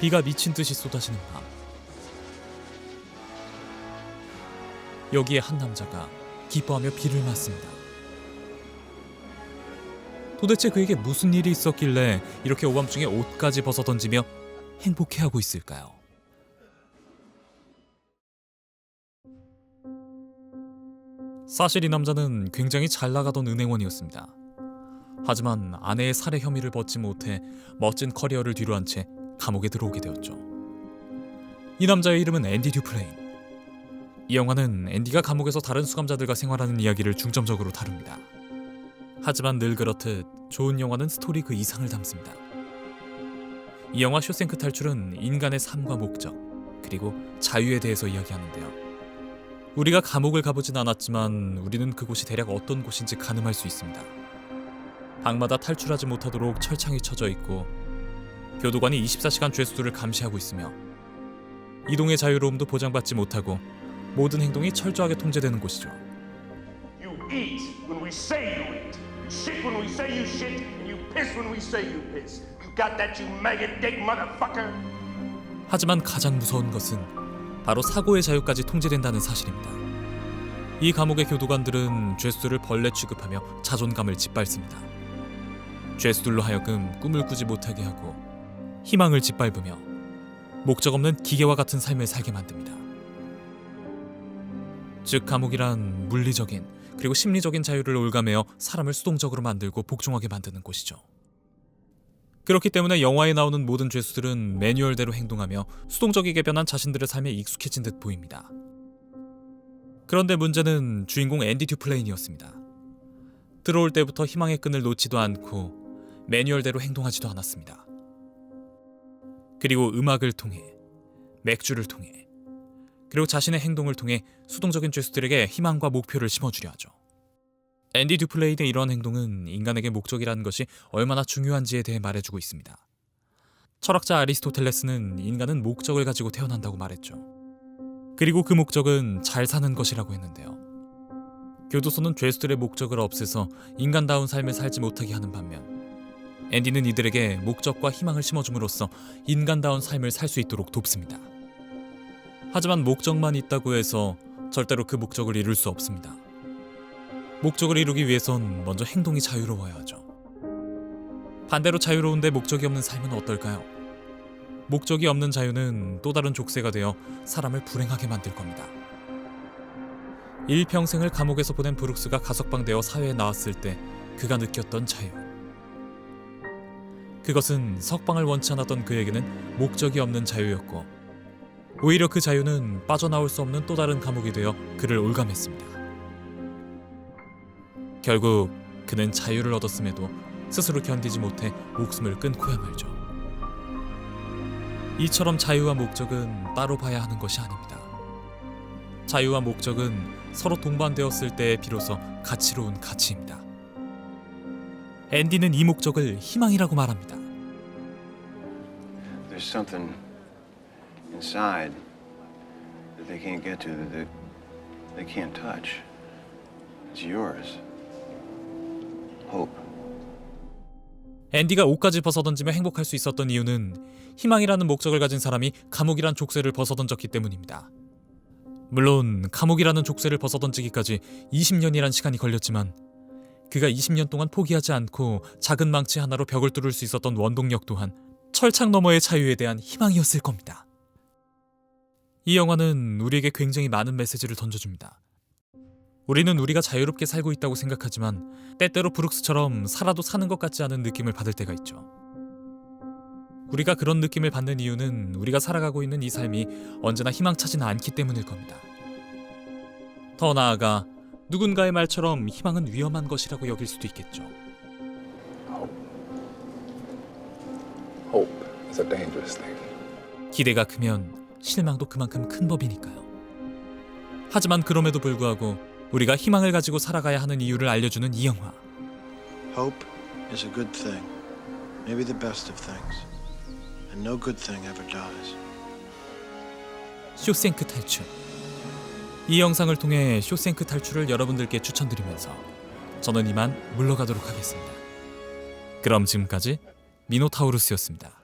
비가 미친 듯이 쏟아지는 밤. 여기에 한 남자가 기뻐하며 비를 맞습니다. 도대체 그에게 무슨 일이 있었길래 이렇게 오밤중에 옷까지 벗어던지며 행복해하고 있을까요? 사실 이 남자는 굉장히 잘 나가던 은행원이었습니다. 하지만 아내의 살해 혐의를 벗지 못해 멋진 커리어를 뒤로한 채 감옥에 들어오게 되었죠. 이 남자의 이름은 앤디 듀플레인. 이 영화는 앤디가 감옥에서 다른 수감자들과 생활하는 이야기를 중점적으로 다룹니다. 하지만 늘 그렇듯 좋은 영화는 스토리 그 이상을 담습니다. 이 영화 쇼생크 탈출은 인간의 삶과 목적, 그리고 자유에 대해서 이야기하는데요. 우리가 감옥을 가보진 않았지만 우리는 그곳이 대략 어떤 곳인지 가늠할 수 있습니다. 방마다 탈출하지 못하도록 철창이 쳐져 있고 교도관이 24시간 죄수들을 감시하고 있으며 이동의 자유로움도 보장받지 못하고 모든 행동이 철저하게 통제되는 곳이죠. You eat when we say you eat. You shit when we say you shit. And you piss when we say you piss. You got that, you maggot dick motherfucker? 하지만 가장 무서운 것은 바로 사고의 자유까지 통제된다는 사실입니다. 이 감옥의 교도관들은 죄수들을 벌레 취급하며 자존감을 짓밟습니다. 죄수들로 하여금 꿈을 꾸지 못하게 하고 희망을 짓밟으며 목적 없는 기계와 같은 삶을 살게 만듭니다. 즉 감옥이란 물리적인 그리고 심리적인 자유를 올가매어 사람을 수동적으로 만들고 복종하게 만드는 곳이죠. 그렇기 때문에 영화에 나오는 모든 죄수들은 매뉴얼대로 행동하며 수동적이게 변한 자신들의 삶에 익숙해진 듯 보입니다. 그런데 문제는 주인공 앤디 듀플레인이었습니다. 들어올 때부터 희망의 끈을 놓지도 않고 매뉴얼대로 행동하지도 않았습니다. 그리고 음악을 통해, 맥주를 통해, 그리고 자신의 행동을 통해 수동적인 죄수들에게 희망과 목표를 심어주려 하죠. 앤디 듀플레인의 이러한 행동은 인간에게 목적이라는 것이 얼마나 중요한지에 대해 말해주고 있습니다. 철학자 아리스토텔레스는 인간은 목적을 가지고 태어난다고 말했죠. 그리고 그 목적은 잘 사는 것이라고 했는데요. 교도소는 죄수들의 목적을 없애서 인간다운 삶을 살지 못하게 하는 반면 앤디는 이들에게 목적과 희망을 심어줌으로써 인간다운 삶을 살 수 있도록 돕습니다. 하지만 목적만 있다고 해서 절대로 그 목적을 이룰 수 없습니다. 목적을 이루기 위해선 먼저 행동이 자유로워야 하죠. 반대로 자유로운데 목적이 없는 삶은 어떨까요? 목적이 없는 자유는 또 다른 족쇄가 되어 사람을 불행하게 만들 겁니다. 일평생을 감옥에서 보낸 브룩스가 가석방되어 사회에 나왔을 때 그가 느꼈던 자유. 그것은 석방을 원치 않았던 그에게는 목적이 없는 자유였고 오히려 그 자유는 빠져나올 수 없는 또 다른 감옥이 되어 그를 올감했습니다. 결국 그는 자유를 얻었음에도 스스로 견디지 못해 목숨을 끊고야 말죠. 이처럼 자유와 목적은 따로 봐야 하는 것이 아닙니다. 자유와 목적은 서로 동반되었을 때 비로소 가치로운 가치입니다. 앤디는 이 목적을 희망이라고 말합니다. There's something inside that they can't get to, that they can't touch. It's yours. Hope. 앤디가 옷까지 벗어던지며 행복할 수 있었던 이유는 희망이라는 목적을 가진 사람이 감옥이란 족쇄를 벗어던졌기 때문입니다. 물론 감옥이라는 족쇄를 벗어던지기까지 20년이란 시간이 걸렸지만 그가 20년 동안 포기하지 않고 작은 망치 하나로 벽을 뚫을 수 있었던 원동력 또한 철창 너머의 자유에 대한 희망이었을 겁니다. 이 영화는 우리에게 굉장히 많은 메시지를 던져줍니다. 우리는 우리가 자유롭게 살고 있다고 생각하지만 때때로 브룩스처럼 살아도 사는 것 같지 않은 느낌을 받을 때가 있죠. 우리가 그런 느낌을 받는 이유는 우리가 살아가고 있는 이 삶이 언제나 희망차지는 않기 때문일 겁니다. 더 나아가 누군가의 말처럼 희망은 위험한 것이라고 여길 수도 있겠죠. Hope is a dangerous thing. 기대가 크면 실망도 그만큼 큰 법이니까요. 하지만 그럼에도 불구하고 우리가 희망을 가지고 살아가야 하는 이유를 알려주는 이 영화. Hope is a good thing, maybe the best of things, and no good thing ever dies. 쇼생크 탈출. 이 영상을 통해 쇼생크 탈출을 여러분들께 추천드리면서 저는 이만 물러가도록 하겠습니다. 그럼 지금까지 미노타우루스였습니다.